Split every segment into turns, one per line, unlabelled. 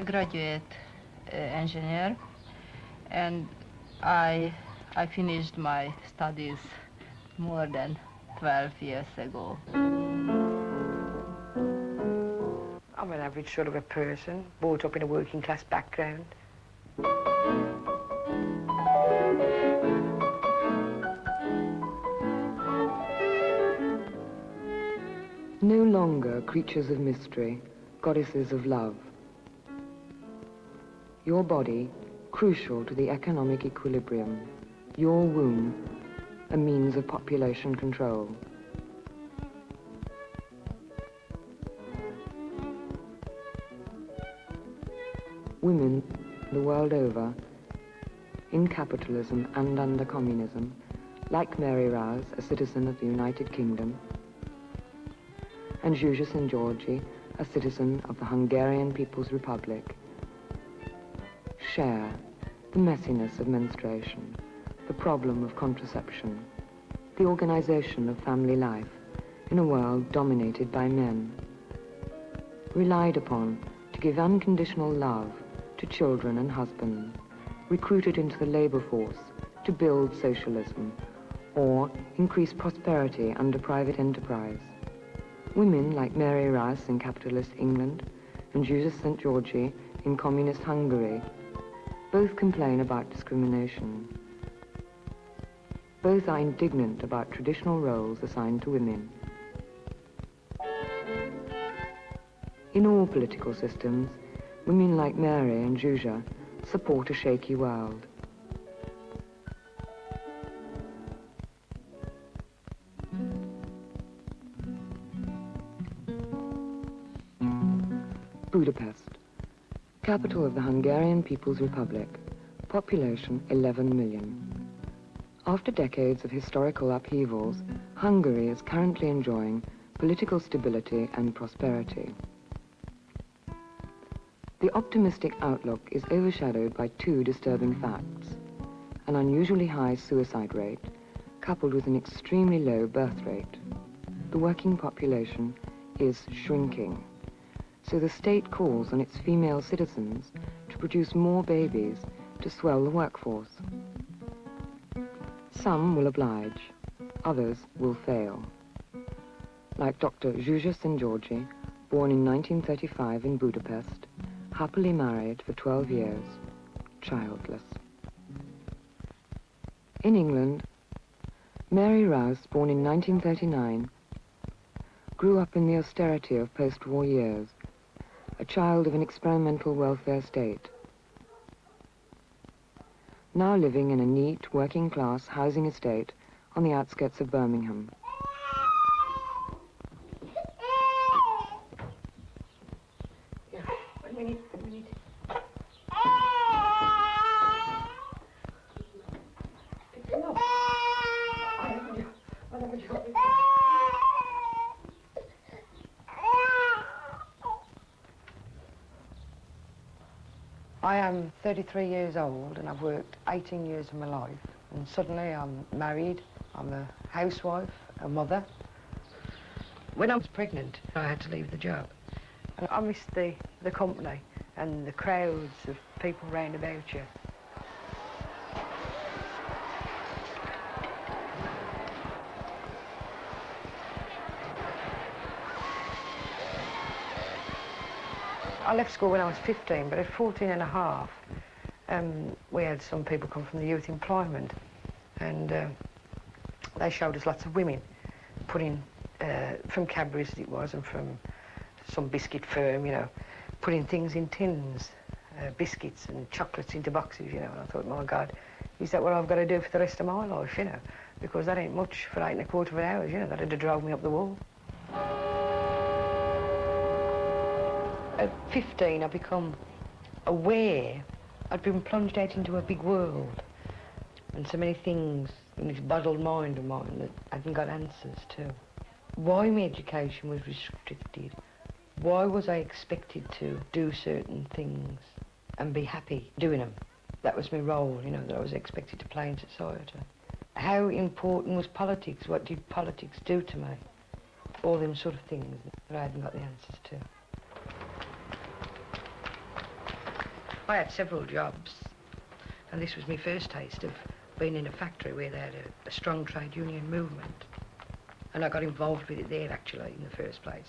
graduate engineer, and I finished my studies more than 12 years ago.
I'm an average sort of a person, brought up in a working class background.
No longer creatures of mystery, goddesses of love. Your body, crucial to the economic equilibrium. Your womb, a means of population control. Women, the world over, in capitalism and under communism, like Mary Hamermesh, a citizen of the United Kingdom, and Ssuza St. Georgi, a citizen of the Hungarian People's Republic, share the messiness of menstruation, the problem of contraception, the organization of family life in a world dominated by men, relied upon to give unconditional love to children and husbands, recruited into the labor force to build socialism or increase prosperity under private enterprise. Women like Mira Hamermesh in capitalist England and Ssuza St. Georgi in communist Hungary both complain about discrimination. Both are indignant about traditional roles assigned to women. In all political systems, women like Mary and Ssuza support a shaky world. Budapest, capital of the Hungarian People's Republic, population 11 million. After decades of historical upheavals, Hungary is currently enjoying political stability and prosperity. The optimistic outlook is overshadowed by two disturbing facts: an unusually high suicide rate, coupled with an extremely low birth rate. The working population is shrinking, so the state calls on its female citizens to produce more babies to swell the workforce. Some will oblige, others will fail. Like Dr. Ssuza St. Georgi, born in 1935 in Budapest, happily married for 12 years, childless. In England, Mary Hamermesh, born in 1939, grew up in the austerity of post-war years, a child of an experimental welfare state. Now living in a neat, working-class housing estate on the outskirts of Birmingham.
I am 33 years old and I've worked 18 years of my life, and suddenly I'm married, I'm a housewife, a mother. When I was pregnant, I had to leave the job. And I missed the company and the crowds of people round about you. I left school when I was 15, but at 14 and a half, we had some people come from the youth employment, and they showed us lots of women putting, from Cadbury's it was, and from some biscuit firm, you know, putting things in tins, biscuits and chocolates into boxes, you know, and I thought, my God, is that what I've got to do for the rest of my life, you know? Because that ain't much for 8 1/4 hours, you know, that'd have drove me up the wall. At 15, I become aware I'd been plunged out into a big world, and so many things in this bottled mind of mine that I hadn't got answers to. Why my education was restricted, why was I expected to do certain things and be happy doing them? That was my role, you know, that I was expected to play in society. How important was politics? What did politics do to me? All them sort of things that I hadn't got the answers to. I had several jobs, and this was my first taste of being in a factory where they had a strong trade union movement. And I got involved with it there, actually, in the first place.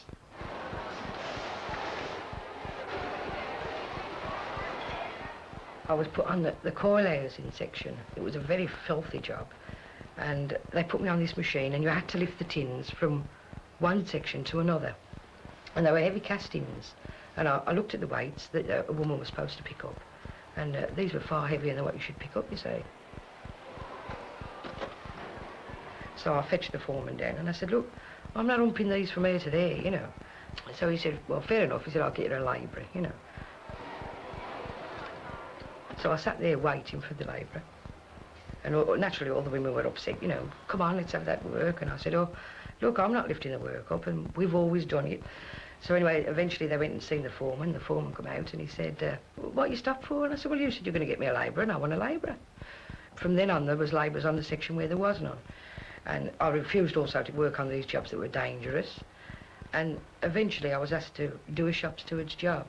I was put on the coil housing section. It was a very filthy job. And they put me on this machine, and you had to lift the tins from one section to another. And they were heavy castings. And I looked at the weights that a woman was supposed to pick up. And these were far heavier than what you should pick up, you see. So I fetched the foreman down, and I said, look, I'm not humping these from here to there, you know. So he said, well, fair enough. He said, I'll get you a labourer, you know. So I sat there waiting for the labourer. And naturally, all the women were upset, you know, come on, let's have that work. And I said, oh, look, I'm not lifting the work up, and we've always done it. So anyway, eventually they went and seen the foreman. The foreman come out, and he said, what you stopped for? And I said, well, you said you're going to get me a labourer, and I want a labourer. From then on, there was labourers on the section where there was none. And I refused also to work on these jobs that were dangerous. And eventually I was asked to do a shop steward's job.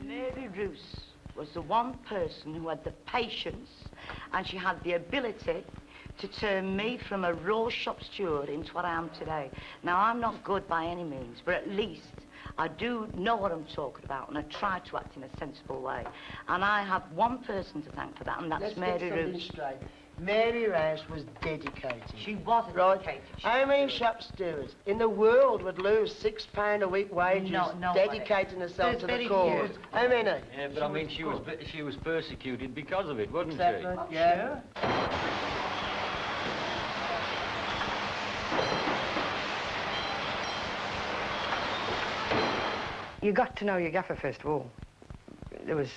Mary Roos was the one person who had the patience, and she had the ability to turn me from a raw shop steward into what I am today. Now, I'm not good by any means, but at least I do know what I'm talking about, and I try to act in a sensible way. And I have one person to thank for that, and that's Mary Roos.
Mary Roos was dedicated.
She was
Right.
dedicated.
How many shop stewards in the world would lose £6 a week wages dedicating herself to the cause? How many?
Yeah, but I mean, she was persecuted because of it, wasn't
Exactly.
she?
Yeah.
You got to know your gaffer, first of all. There was,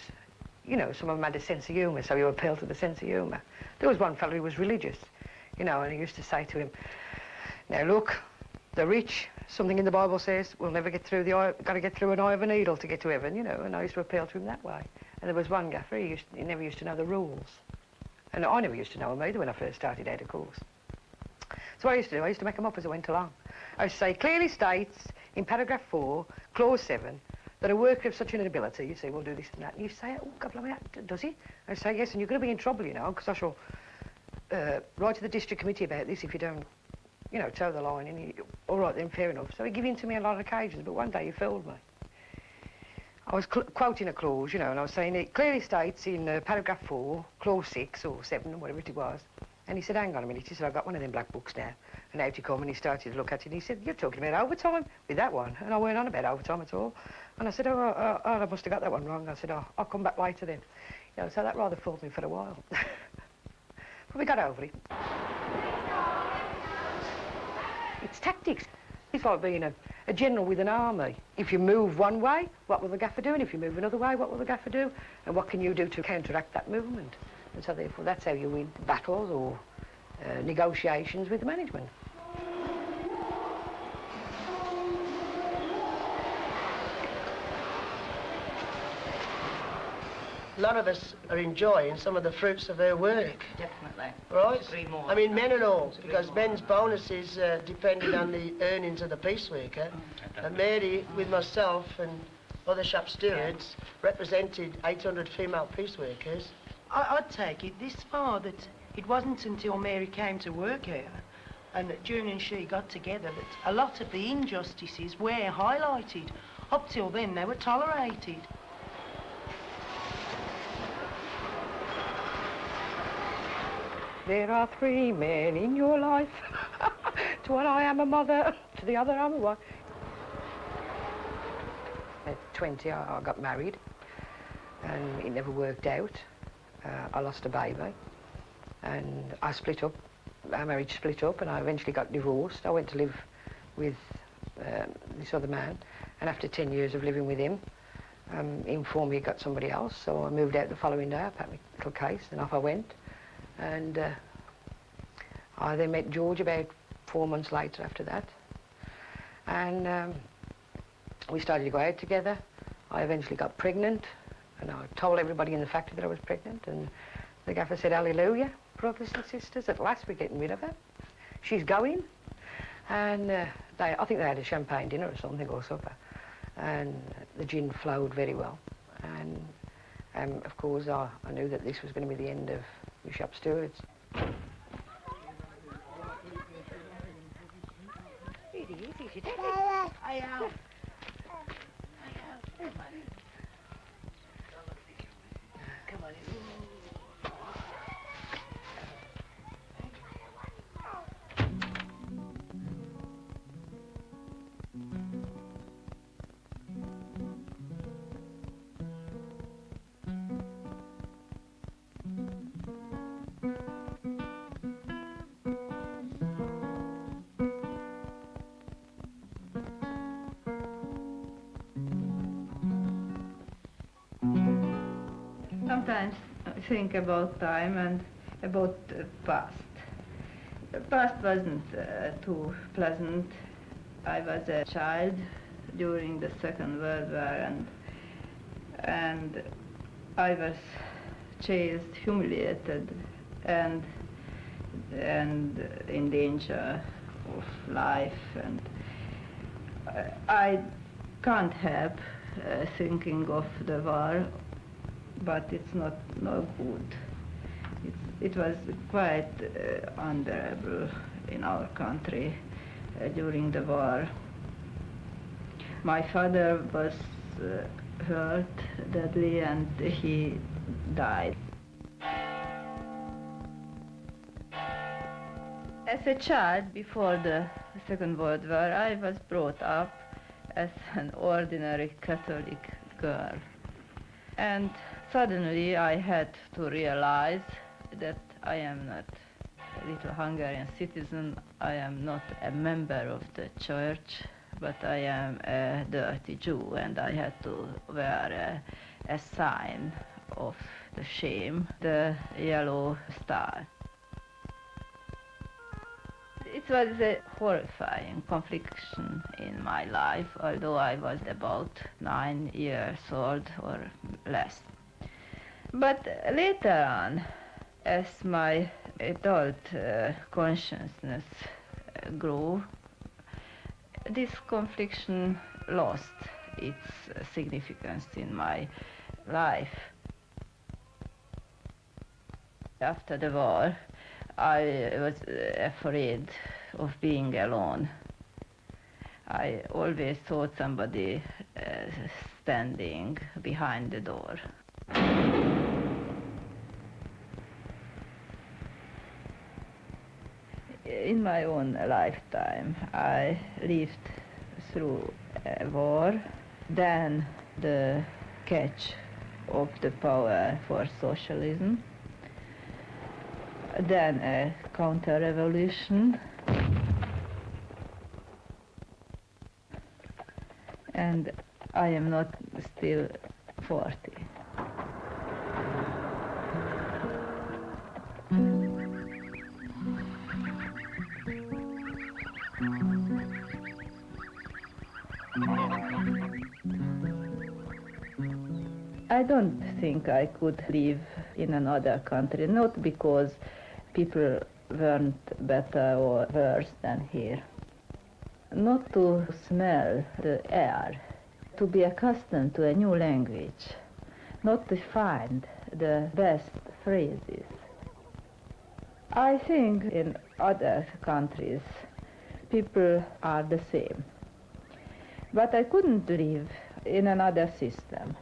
you know, some of them had a sense of humour, so you appealed to the sense of humour. There was one fellow who was religious, you know, and he used to say to him, now look, the rich, something in the Bible says, will never get through the eye, got to get through an eye of a needle to get to heaven, you know, and I used to appeal to him that way. And there was one gaffer, he never used to know the rules. And I never used to know them either when I first started out, of course. So what I used to do, I used to make them up as I went along. I used to say, clearly states in paragraph 4, clause 7, that a worker of such an ability, you say, we'll do this and that, and you say, oh, God, blimey, does he? I say, yes, and you're going to be in trouble, you know, because I shall write to the district committee about this if you don't, you know, toe the line. And he, all right, then, fair enough. So he gave in to me on a lot of occasions, but one day he fooled me. I was quoting a clause, you know, and I was saying it clearly states in paragraph 4, clause 6 or 7 or whatever it was. And he said, hang on a minute. He said, I've got one of them black books now. And out he come and he started to look at it and he said, you're talking about overtime with that one. And I weren't on about overtime at all. And I said, oh, I must have got that one wrong. I said, oh, I'll come back later then. You know, so that rather fooled me for a while. But we got over it. It's tactics. It's like being a general with an army. If you move one way, what will the gaffer do? And if you move another way, what will the gaffer do? And what can you do to counteract that movement? And so therefore, that's how you win battles or negotiations with the management.
A lot of us are enjoying some of the fruits of their work.
Definitely.
Right?
Agree more.
I mean, men and all, because men's bonuses depended on the earnings of the piece worker. And Mary, with myself and other shop stewards, represented 800 female piece workers.
I'd take it this far, that it wasn't until Mary came to work here and that June and she got together that a lot of the injustices were highlighted. Up till then, they were tolerated.
There are 3 men in your life. To one I am a mother, to the other I'm a wife. At 20 I got married and it never worked out. I lost a baby and I split up. Our marriage split up and I eventually got divorced. I went to live with this other man, and after 10 years of living with him, he informed me he got somebody else, so I moved out the following day. I packed my little case and off I went. And I then met George about 4 months later after that. And we started to go out together. I eventually got pregnant, and I told everybody in the factory that I was pregnant, and the gaffer said, hallelujah, brothers and sisters, at last we're getting rid of her. She's going. And I think they had a champagne dinner or something, or supper. And the gin flowed very well. And of course, I knew that this was going to be the end of the shop stewards.
Sometimes I think about time and about the past. The past wasn't too pleasant. I was a child during the Second World War, and I was chased, humiliated, and in danger of life. And I can't help thinking of the war, but it's no good. It was quite unbearable in our country during the war. My father was hurt badly and he died. As a child, before the Second World War, I was brought up as an ordinary Catholic girl. And suddenly I had to realize that I am not a little Hungarian citizen, I am not a member of the church, but I am a dirty Jew, and I had to wear a sign of the shame, the yellow star. It was a horrifying confliction in my life, although I was about 9 years old or less. But later on, as my adult consciousness grew, this confliction lost its significance in my life. After the war, I was afraid of being alone. I always thought somebody standing behind the door. In my own lifetime, I lived through a war, then the catch of the power for socialism, then a counter-revolution, and I am not still 40. I don't think I could live in another country, not because people weren't better or worse than here. Not to smell the air, to be accustomed to a new language, not to find the best phrases. I think in other countries people are the same, but I couldn't live in another system.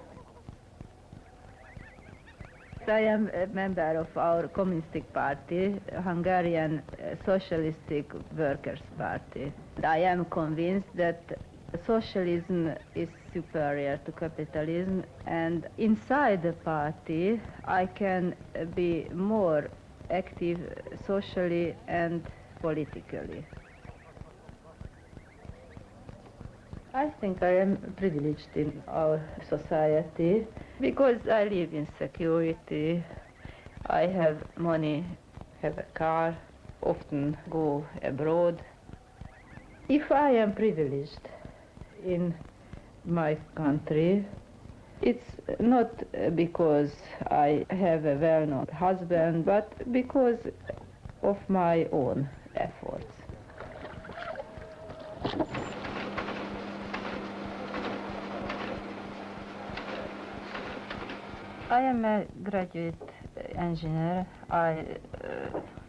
I am a member of our communistic party, Hungarian Socialistic Workers' Party. I am convinced that socialism is superior to capitalism, and inside the party I can be more active socially and politically. I think I am privileged in our society because I live in security, I have money, have a car, often go abroad. If I am privileged in my country, it's not because I have a well-known husband, but because of my own efforts. I am a graduate engineer. I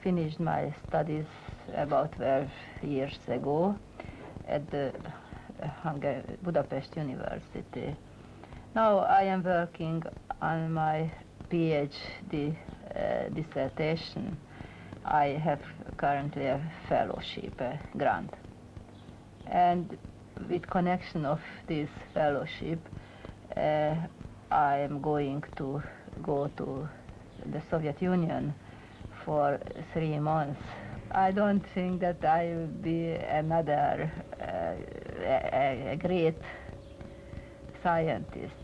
finished my studies about 12 years ago at the Budapest University. Now I am working on my PhD dissertation. I have currently a fellowship, a grant. And with connection of this fellowship, I am going to go to the Soviet Union for 3 months. I don't think that I will be another a great scientist.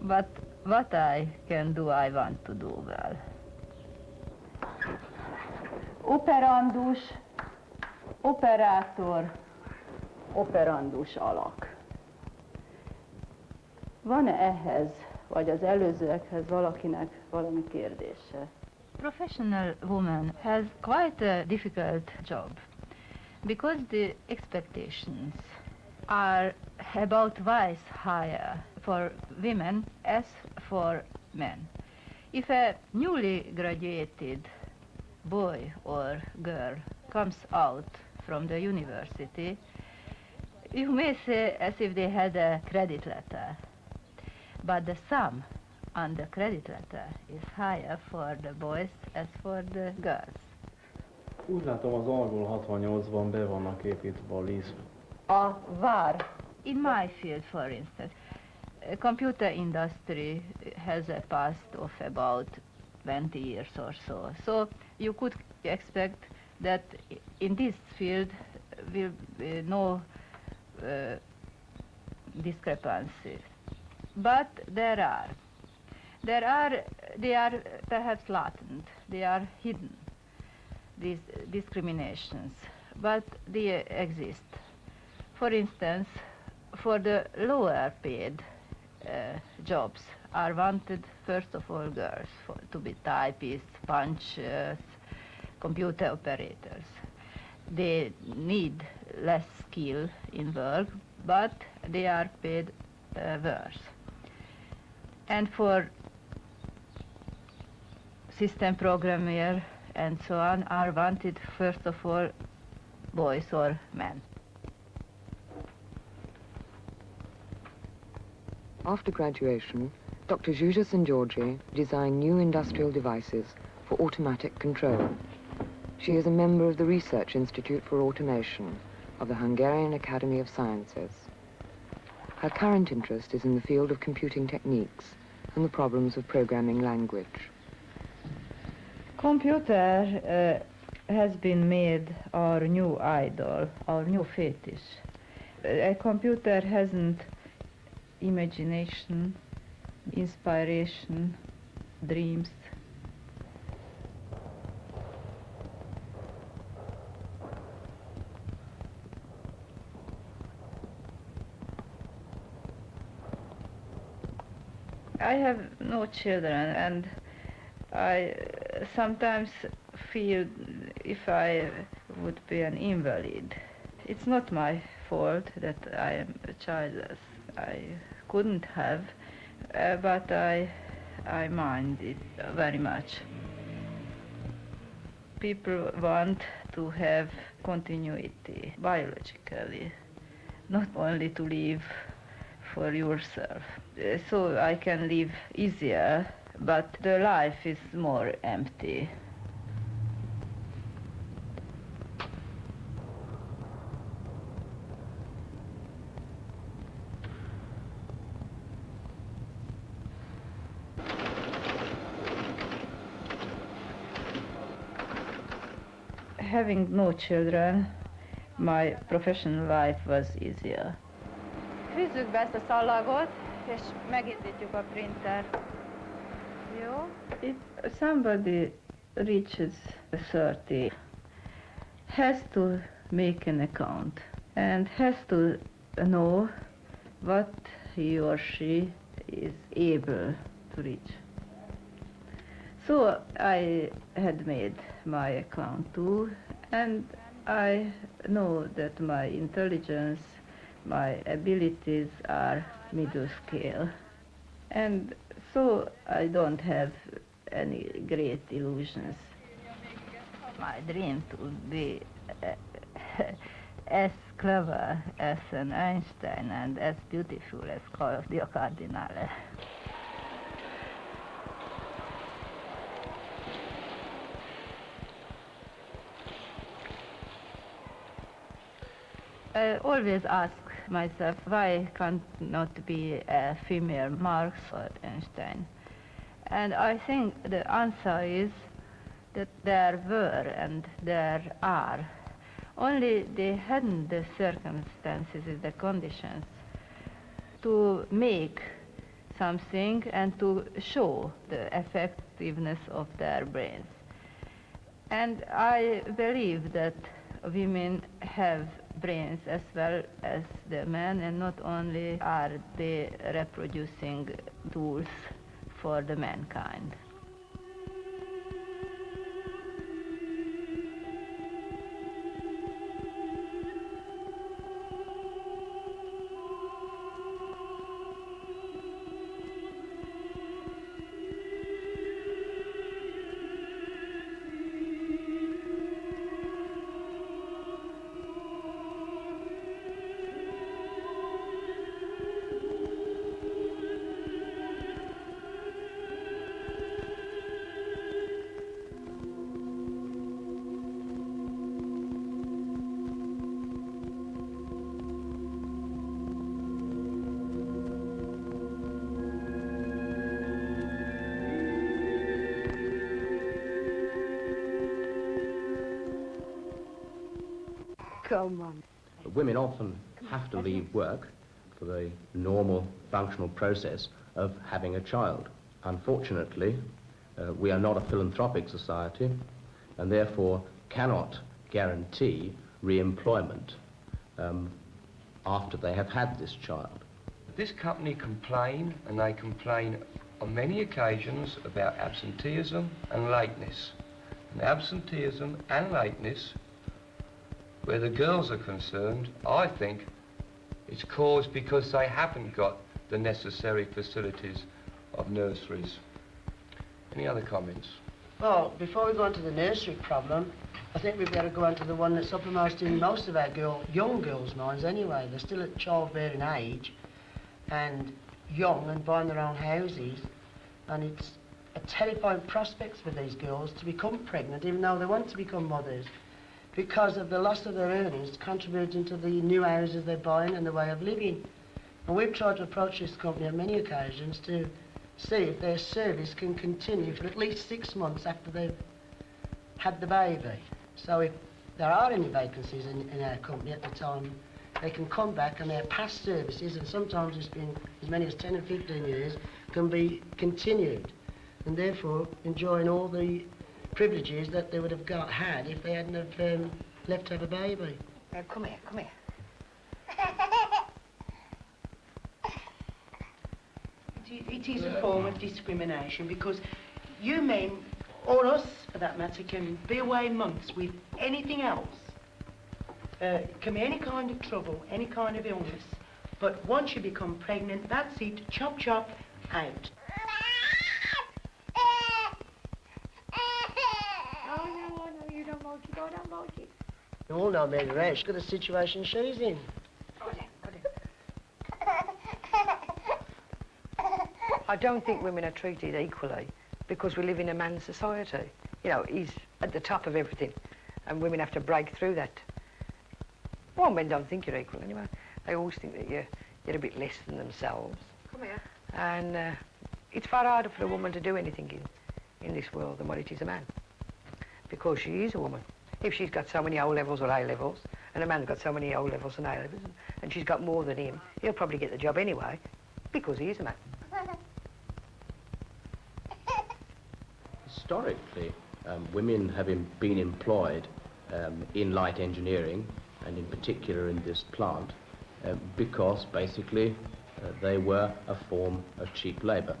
But what I can do, I want to do well. Operandus, operátor, operandus alak. Van-e ehhez, vagy az előzőekhez valakinek valami kérdése? Professional woman has quite a difficult job because the expectations are about twice higher for women as for men. If a newly graduated boy or girl comes out from the university, you may say as if they had a credit letter. But the sum on the credit letter is higher for the boys as for the girls.
Úgy látom, az angol 68-ban be vannak építve a LISP.
A VAR. In my field, for instance, computer industry has a past of about 20 years or so. So you could expect that in this field will be no discrepancies. But they are perhaps latent, they are hidden, these discriminations, but they exist. For instance, for the lower paid jobs are wanted first of all girls to be typists, punchers, computer operators. They need less skill in work, but they are paid worse. And for system programmer and so on are wanted first of all boys or men.
After graduation, Dr. Ssuza and Georgi design new industrial devices for automatic control. She is a member of the Research Institute for Automation of the Hungarian Academy of Sciences. Her current interest is in the field of computing techniques and the problems of programming language.
Computer has been made our new idol, our new fetish. A computer hasn't imagination, inspiration, dreams. I have no children, and I sometimes feel if I would be an invalid. It's not my fault that I am childless. I couldn't have, but I mind it very much. People want to have continuity biologically, not only to live for yourself. So I can live easier, but the life is more empty. Having no children, my professional life was easier. Fűzzük be ezt a szallagot, és megindítjuk a printert. Jó? If somebody reaches 30, has to make an account and has to know what he or she is able to reach. So I had made my account too, and I know that my intelligence, my abilities are middle scale. And So I don't have any great illusions. My dream to be as clever as an Einstein and as beautiful as Claudia Cardinale. I always ask myself why can't not be a female Marx or Einstein. And I think the answer is that there were and there are. Only they hadn't the circumstances, the conditions to make something and to show the effectiveness of their brains. And I believe that women have brains as well as the men, and not only are they reproducing tools for the mankind.
Come on.
Women often have to leave work for the normal functional process of having a child. Unfortunately, we are not a philanthropic society and therefore cannot guarantee re-employment after they have had this child.
This company complain, and they complain on many occasions, about absenteeism and lateness. And absenteeism and lateness, where the girls are concerned, I think it's caused because they haven't got the necessary facilities of nurseries. Any other comments?
Well, before we go on to the nursery problem, I think we better go on to the one that's uppermost in most of our young girls' minds anyway. They're still at childbearing age and young and buying their own houses, and it's a terrifying prospect for these girls to become pregnant even though they want to become mothers, because of the loss of their earnings contributing to the new houses they're buying and the way of living. And we've tried to approach this company on many occasions to see if their service can continue for at least 6 months after they've had the baby. So if there are any vacancies in our company at the time, they can come back and their past services, and sometimes it's been as many as 10 and 15 years, can be continued, and therefore enjoying all the privileges that they would have had if they hadn't have left to have a baby.
Come here, come here.
It is a form of discrimination, because you men, or us for that matter, can be away months with anything else. Can be any kind of trouble, any kind of illness. But once you become pregnant, that's it, chop chop, out.
No, you don't want to go down, won't you?
You all know Mira Hamermesh. Look at the situation she's in.
I don't think women are treated equally because we live in a man's society. You know, he's at the top of everything, and women have to break through that. Well, men don't think you're equal anyway. They always think that you're a bit less than themselves. Come here. And it's far harder for a woman to do anything in this world than what it is a man, because she is a woman. If she's got so many O levels or A levels, and a man's got so many O levels and A levels, and she's got more than him, he'll probably get the job anyway, because he is a man.
Historically, women have been employed in light engineering, and in particular in this plant, because basically they were a form of cheap labour.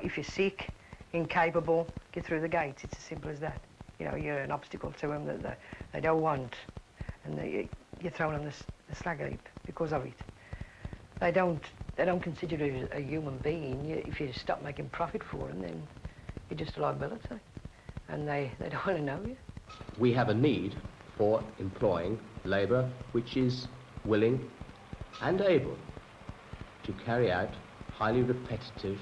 If you're sick, incapable, get through the gates. It's as simple as that. You know, you're an obstacle to them that they don't want, and you're thrown on the slag heap because of it. They don't they don't consider you a human being. If you stop making profit for them, then you're just a liability. And they don't want to know you.
We have a need for employing labour which is willing and able to carry out highly repetitive,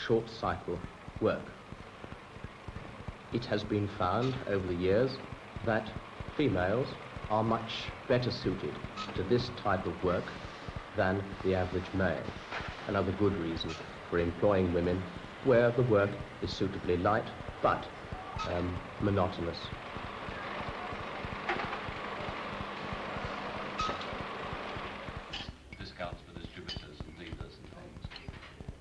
short-cycle work. It has been found over the years that females are much better suited to this type of work than the average male. Another good reason for employing women where the work is suitably light but monotonous.
Discounts for distributors and dealers and things.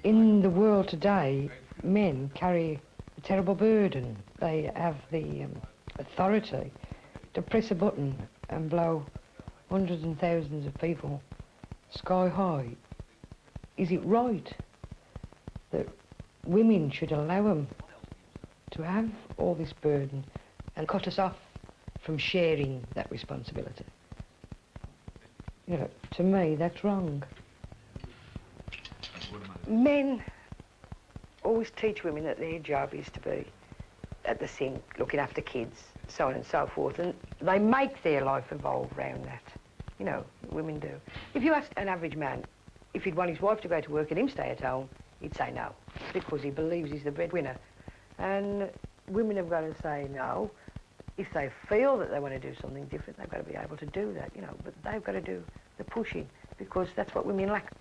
In the world today, men carry a terrible burden. They have the authority to press a button and blow hundreds and thousands of people sky high. Is it right that women should allow them to have all this burden and cut us off from sharing that responsibility? You know, to me, that's wrong. Men always teach women that their job is to be at the sink, looking after kids, so on and so forth, and they make their life evolve around that. You know, women do. If you ask an average man if he'd want his wife to go to work and him stay at home, he'd say no, because he believes he's the breadwinner. And women have got to say no. If they feel that they want to do something different, they've got to be able to do that, you know, but they've got to do the pushing, because that's what women lack.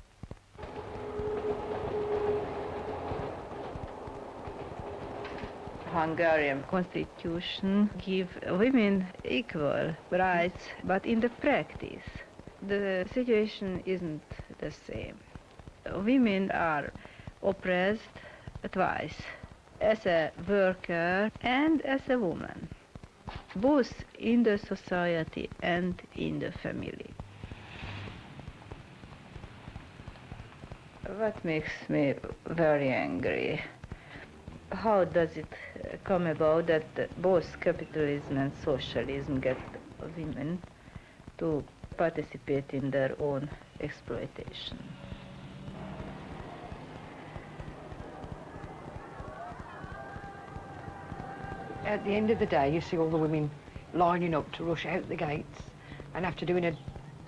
Hungarian constitution give women equal rights, but in the practice, the situation isn't the same. Women are oppressed twice, as a worker and as a woman, both in the society and in the family. What makes me very angry? How does it come about that both capitalism and socialism get women to participate in their own exploitation?
At the end of the day, you see all the women lining up to rush out the gates, and after doing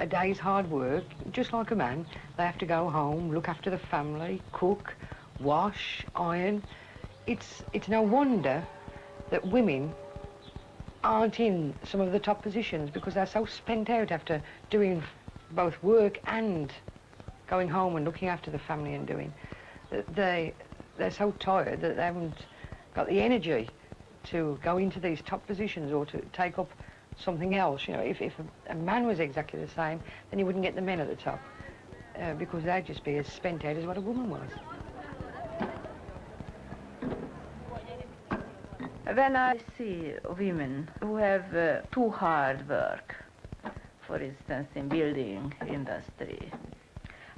a day's hard work, just like a man, they have to go home, look after the family, cook, wash, iron. It's no wonder that women aren't in some of the top positions, because they're so spent out after doing both work and going home and looking after the family and doing. They're so tired that they haven't got the energy to go into these top positions or to take up something else. You know, if a man was exactly the same, then he wouldn't get the men at the top, because they'd just be as spent out as what a woman was.
When I see women who have too hard work, for instance in building industry,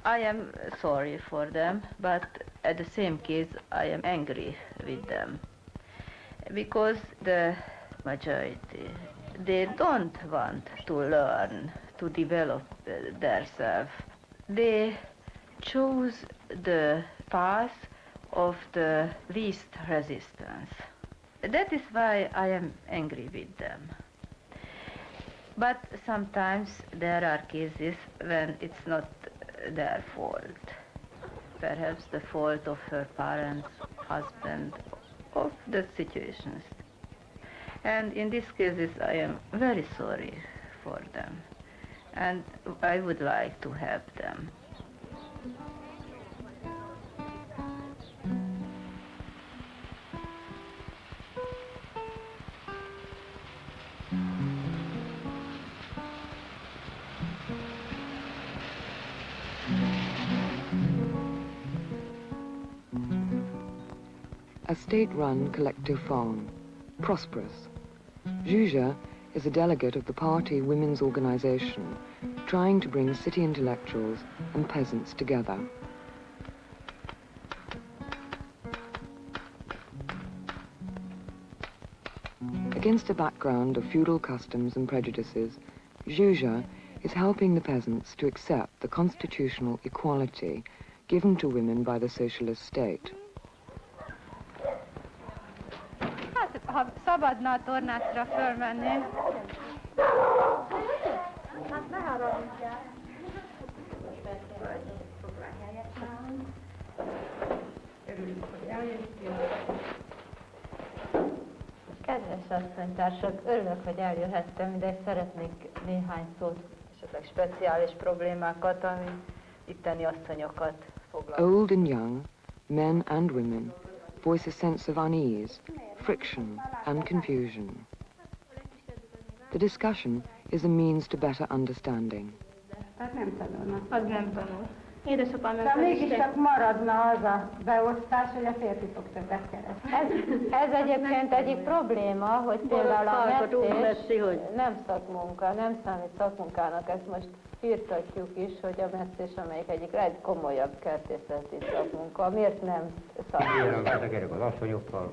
I am sorry for them, but at the same case I am angry with them. Because the majority, they don't want to learn, to develop themselves. They choose the path of the least resistance. That is why I am angry with them. But sometimes there are cases when it's not their fault. Perhaps the fault of her parents, husband, of the situations. And in these cases I am very sorry for them, and I would like to help them.
A state-run collective farm, prosperous. Ssuza is a delegate of the party women's organization, trying to bring city intellectuals and peasants together. Against a background of feudal customs and prejudices, Ssuza is helping the peasants to accept the constitutional equality given to women by the socialist state.
Hát, ha szabadna a tornácra fölmenni. Hát ne haragudjál.
Kedves asszonytársak, örülök, hogy eljöhettem ide, és szeretnék néhány szót, esetleg speciális problémákat, ami itteni asszonyokat foglalkozik.
Old and young, men and women, voice a sense of unease, friction and confusion. The discussion is a means to better understanding.
Hát nem tanulnak. Az nem tanul. Édesapám meg mégis csak maradna az a beosztás, hogy a férfi fog többet keresni.
Ez egyébként egyik probléma, hogy például a meccés nem szakmunka, nem számít szakmunkának, ezt most firtatjuk is, hogy a meccés, amelyik egyik legkomolyabb kertészeti szakmunka, miért nem szakmunka?
Ilyen vetekedek az asszonyokkal.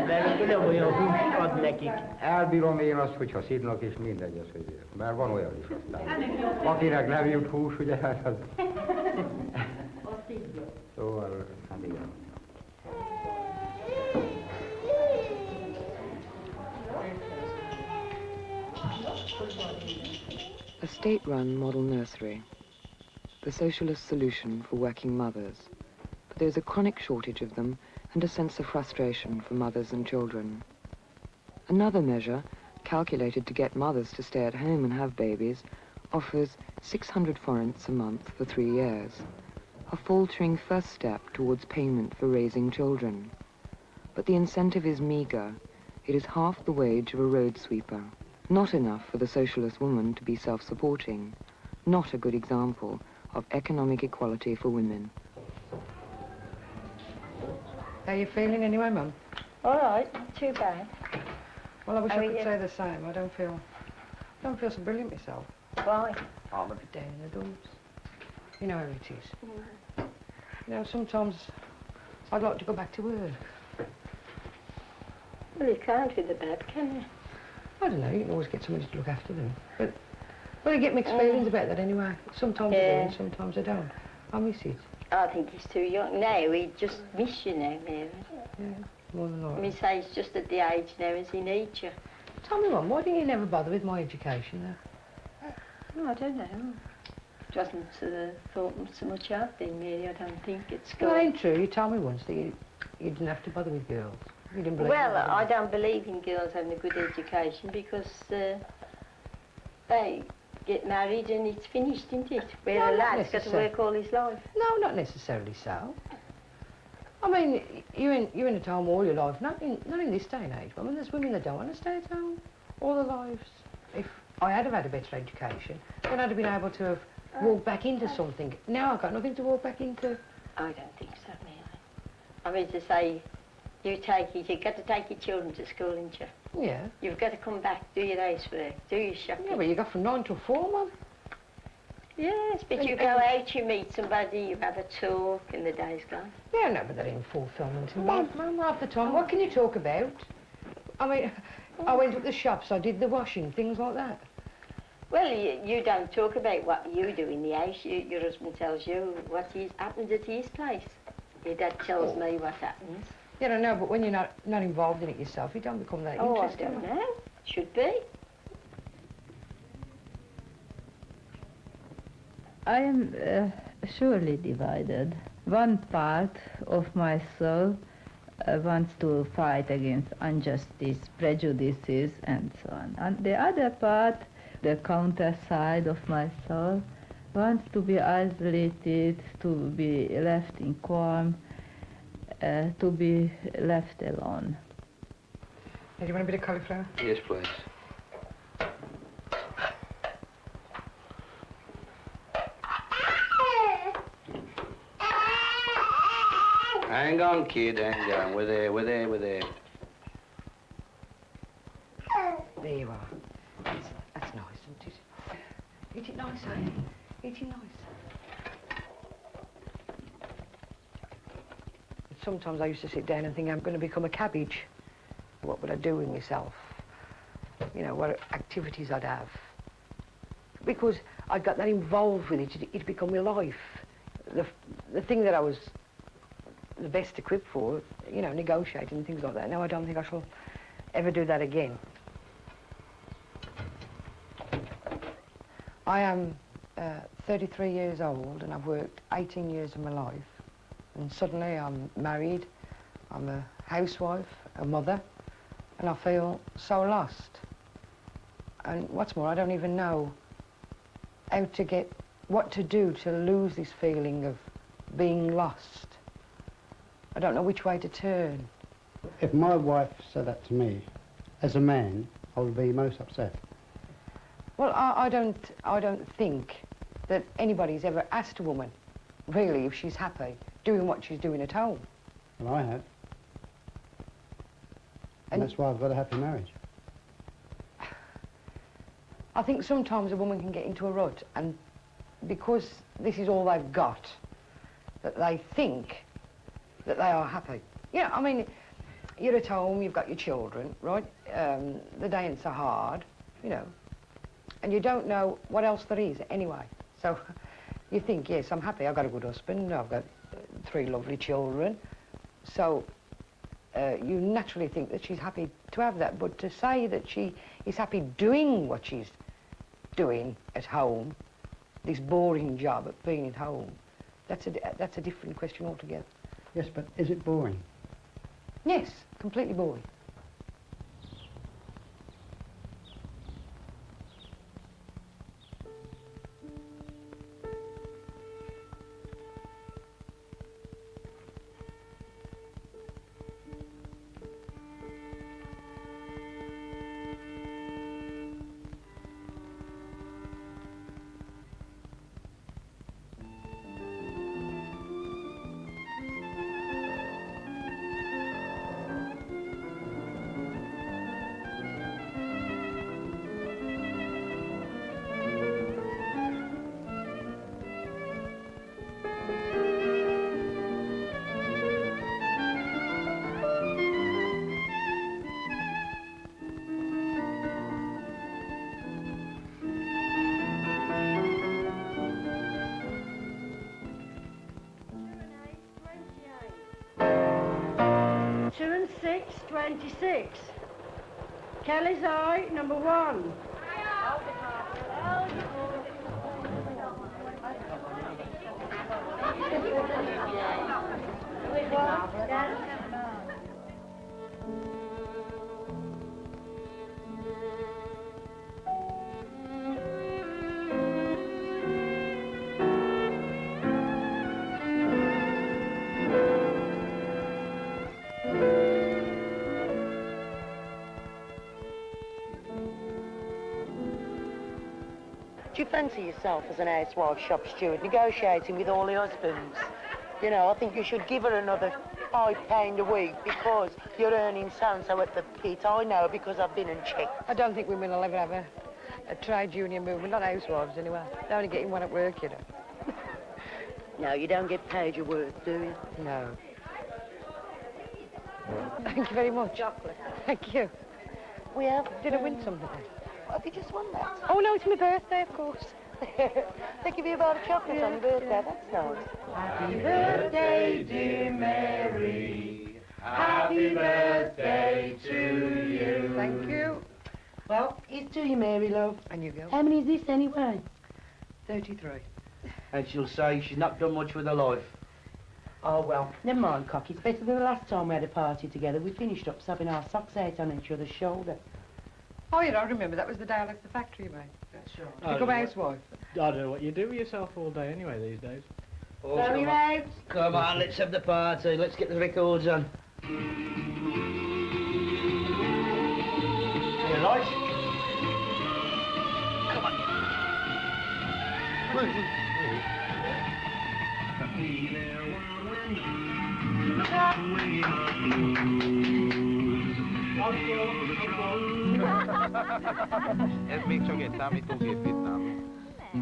De nem olyan húst ad nekik.
Elbírom én azt, hogyha szidnak, és mindegy az, hogy mert van olyan is aztán. Akinek nem jut hús, ugye, hát az... Szóval, hát igen.
A state-run model nursery, the socialist solution for working mothers. But there's a chronic shortage of them and a sense of frustration for mothers and children. Another measure, calculated to get mothers to stay at home and have babies, offers 600 forints a month for 3 years, a faltering first step towards payment for raising children. But the incentive is meagre. It is half the wage of a road sweeper. Not enough for the socialist woman to be self-supporting. Not a good example of economic equality for women.
How are you feeling anyway, Mum?
All right, not too bad.
Well, I wish I could say the same. I don't feel so brilliant myself.
Why?
I'm a bit down in the dumps. You know how it is. You know, sometimes I'd like to go back to work.
Well, you can't with the bad, can you?
I don't know, you can always get somebody to look after them. But, well, I get mixed feelings about that anyway. Sometimes I do and sometimes I don't. I miss it.
I think he's too young now. He just miss you now, Mary.
Yeah, more than likely.
I mean, say he's just at the age now as he needs you.
Tell me, Mum, why didn't you never bother with my education, though?
No, I don't know. It wasn't thought so much of then, Mary. I don't think it's good.
Well, it ain't true. You told me once that you didn't have to bother with girls. You didn't believe
Well,
that,
I don't believe in girls having a good education because they get married and it's finished, isn't it? Where
No,
a
not
lad's got to
necessarily.
work all his life.
No, not necessarily so. I mean, you're in a home all your life. Not in this day and age. I mean, there's women that don't want to stay at home all their lives. If I had have had a better education, then I'd have been able to have walked back into something. Now I've got nothing to walk back into.
I don't think so, Mary. I mean, to say, you've got to take your children to school, haven't you?
Yeah.
You've got to come back, do your housework, do your shopping.
Yeah, but you got from 9 till 4, Mum.
Yes, but you go out, you meet somebody, you have a talk, and the day's gone.
Yeah, no, but that ain't fulfilment in life, Mum, half the time. What can you talk about? I mean, I went to the shops, I did the washing, things like that.
Well, you don't talk about what you do in the house. Your husband tells you what happens at his place. Your dad tells me what happens.
Yeah, I know, but when you're not involved in it yourself, you don't become that interested.
I don't know. Should be.
I am surely divided. One part of my soul wants to fight against injustice, prejudices, and so on. And the other part, the counter side of my soul, wants to be isolated, to be left in calm, to be left alone.
Do you want a bit of cauliflower?
Yes, please. Hang on, kid, hang on. We're there.
There you are. That's nice, isn't it? Eat it nice, eh? Eat it nice. Sometimes I used to sit down and think I'm going to become a cabbage. What would I do with myself? You know, what activities I'd have. because I got that involved with it, it become my life. The thing that I was the best equipped for, you know, negotiating and things like that. Now I don't think I shall ever do that again. I am 33 years old and I've worked 18 years of my life, and suddenly I'm married, I'm a housewife, a mother, and I feel so lost. And what's more, I don't even know what to do to lose this feeling of being lost. I don't know which way to turn.
If my wife said that to me, as a man, I would be most upset.
Well, I don't think that anybody's ever asked a woman, really, if she's happy doing what she's doing at home.
Well, I have. And that's why I've got a happy marriage.
I think sometimes a woman can get into a rut, and because this is all they've got, that they think that they are happy. You know, I mean, you're at home, you've got your children, right? The day ain't so hard, you know, and you don't know what else there is anyway. So you think, yes, I'm happy, I've got a good husband, I've got 3 lovely children, so you naturally think that she's happy to have that, but to say that she is happy doing what she's doing at home, this boring job of being at home, that's a different question altogether.
Yes, but is it boring?
Yes, completely boring.
Kelly's Eye, number 1.
Do you fancy yourself as an housewife shop steward negotiating with all the husbands? You know, I think you should give her another £5 a week because you're earning so-and-so at the pit. I know because I've been and checked.
I don't think women will ever have a trade union movement, not housewives anyway. They're only getting one at work, you know.
No, you don't get paid your worth, do you?
No. Thank you very much.
Chocolate.
Thank you.
We have...
Did I win something?
Have you just won that?
Oh, no, it's my birthday, of course.
They give you a bar of chocolate on your birthday, that's nice.
Happy birthday, dear Mary. Happy birthday to you.
Thank you.
Well, it's to you, Mary, love.
And you go.
How many is this anyway?
33.
And she'll say she's not done much with her life.
Oh, well.
Never mind, Cock. It's better than the last time we had a party together. We finished up sobbing our socks out on each other's shoulder.
Oh, you don't remember, that was the day I left the factory, mate.
That's right.
To become a housewife.
I don't know what you do with yourself all day anyway these days.
Oh,
Come on, let's have the party. Let's get the records on.
You right? Come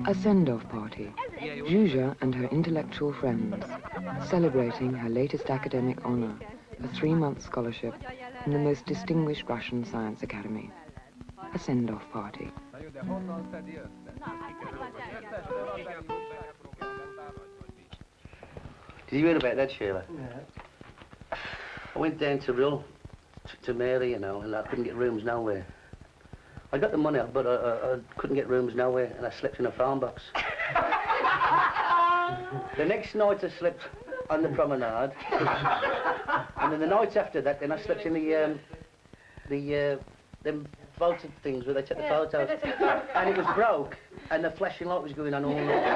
A send-off party. Ssuza and her intellectual friends, celebrating her latest academic honor, a 3-month scholarship in the most distinguished Russian Science Academy. a send-off party.
Did you hear about that, Sheila?
Yeah.
I went down to Rill, to Mary, you know, and I couldn't get rooms nowhere. I got the money, but I couldn't get rooms nowhere, and I slept in a phone box. The next night I slept on the promenade, and then the nights after that, then I slept in them photo things where they take the photos, and it was broke, and the flashing light was going on all night.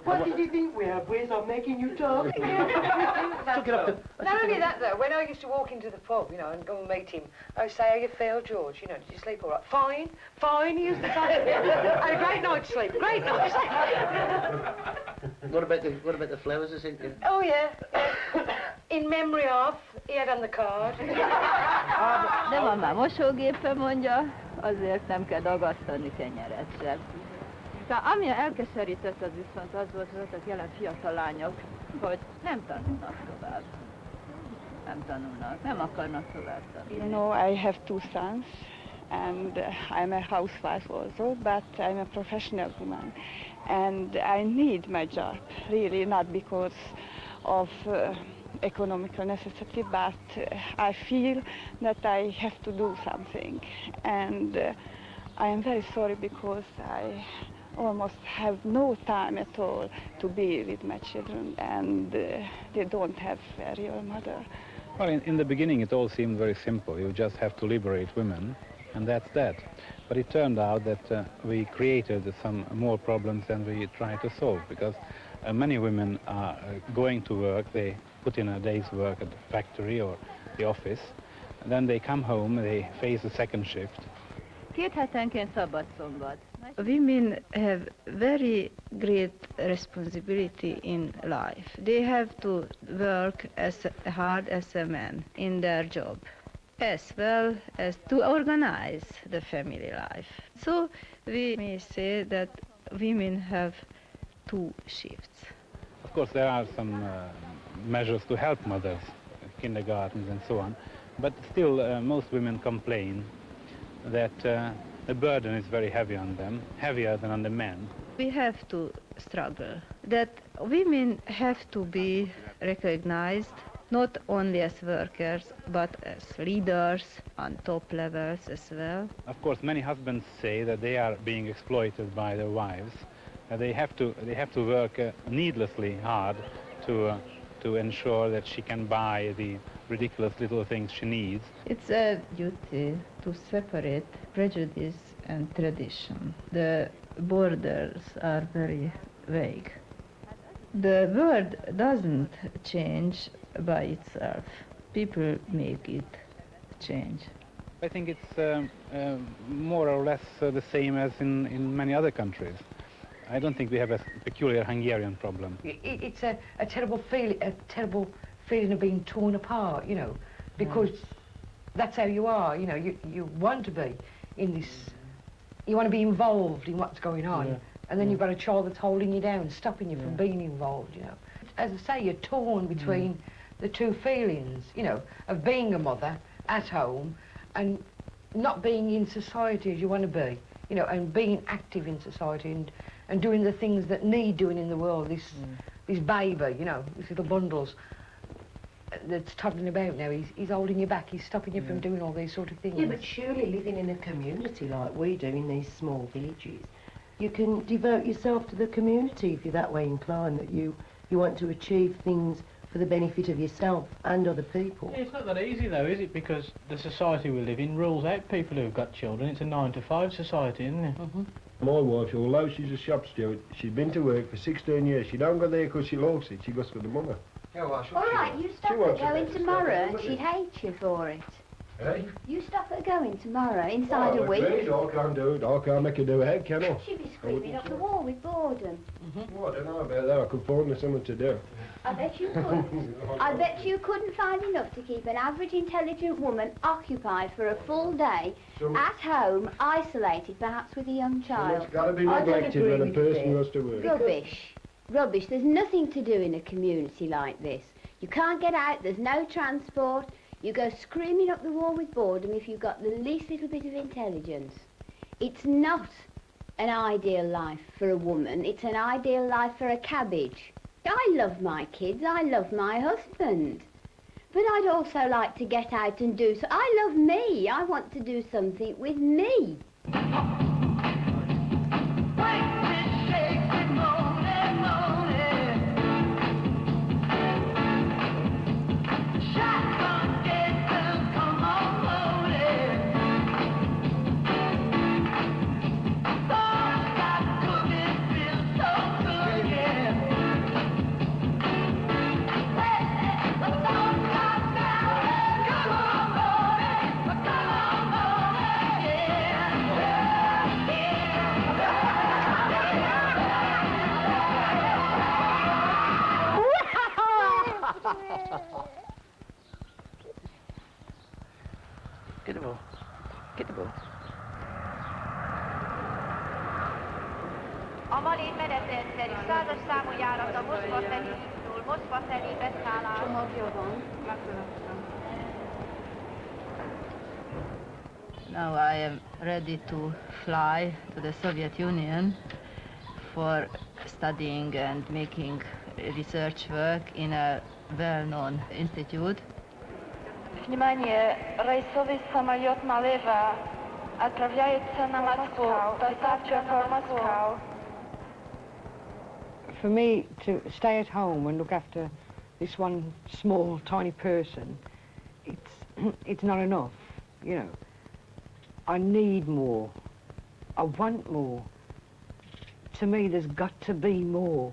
What did you think we had ways of making you talk?
Took it up to...
Not only that, though, when I used to walk into the pub, you know, and go and meet him, I would say, how you feel, George? You know, did you sleep all right? Fine, fine, he used to say. I had a great night's sleep, great night's sleep.
What about the flowers, is it?
Oh, yeah. In memory of, he had on the card.
De van már mosógépe, mondja, azért nem kell dagasztani kenyeret sem. Ami elkeserített, az viszont az voltak jelen fiatal lányok, hogy nem tanulnak tovább. Nem tanulnak, nem akarnak tovább tanulni.
You know, I have 2 sons, and I'm a housewife also, but I'm a professional woman. And I need my job, really, not because of economical necessity, but I feel that I have to do something. And I am very sorry because I almost have no time at all to be with my children, and they don't have a real mother.
Well, in the beginning it all seemed very simple. You just have to liberate women, and that's that. But it turned out that we created some more problems than we tried to solve, because many women are going to work. They put in a day's work at the factory or the office, and then they come home, they face the second shift.
2 hetenként szabad szombat. Women have very great responsibility in life. They have to work as hard as a man in their job, as well as to organize the family life. So we may say that women have 2 shifts.
Of course, there are some measures to help mothers, kindergartens and so on, but still most women complain that the burden is very heavy on them, heavier than on the men.
We have to struggle, that women have to be recognized not only as workers, but as leaders on top levels as well.
Of course, many husbands say that they are being exploited by their wives. They have to work needlessly hard to ensure that she can buy the ridiculous little things she needs.
It's a duty to separate prejudice and tradition. The borders are very vague. The world doesn't change by itself. People make it change.
I think it's more or less the same as in many other countries. I don't think we have a peculiar Hungarian problem.
It's a terrible feeling of being torn apart, you know, because that's how you are, you know, you want to be in this, you want to be involved in what's going on, and then you've got a child that's holding you down, stopping you from being involved, you know. As I say, you're torn between the 2 feelings, you know, of being a mother at home and not being in society as you want to be, you know, and being active in society and doing the things that need doing in the world. This baby, you know, these little bundles that's toddling about now, he's holding you back, he's stopping you from doing all these sort of things.
Yeah, but surely living in a community like we do in these small villages, you can devote yourself to the community if you're that way inclined, that you want to achieve things for the benefit of yourself and other people.
Yeah, it's not that easy though, is it? Because the society we live in rules out people who've got children. It's a 9-to-5 society, isn't it?
My wife, although she's a shop steward, she's been to work for 16 years. She don't go there because she likes it, she goes for the money.
All right, you stop her going tomorrow and she'd hate you for it.
Hey?
You stop her going tomorrow, inside a week.
Please, I can't do it. I can't make her do it, can I?
She'd be screaming up the wall with boredom.
Well, I don't know about that. I could find her something to do.
I bet you could. I bet you couldn't find enough to keep an average intelligent woman occupied for a full day, at home, isolated, perhaps with a young child.
It's got to be neglected when a person goes to work.
Rubbish. Rubbish. There's nothing to do in a community like this. You can't get out, there's no transport.
You go screaming up the wall with boredom if you've got the least little bit of intelligence. It's not an ideal life for a woman, it's an ideal life for a cabbage. I love my kids, I love my husband. But I'd also like to get out and do so. I love me, I want to do something with me.
Get the ball. Get the ball.
A Malin menetrendszerű 100-as számú járata Moszkva felé indul, Moszkva felé beszállás. Csomagja van.
Now I am ready to fly to the Soviet Union for studying and making research work in a well-known institute.
Внимание, рейсовый самолет налево отправляется на Москву. Departure for Moscow.
For me to stay at home and look after this one small, tiny person, it's not enough, you know. I need more. I want more. To me, there's got to be more.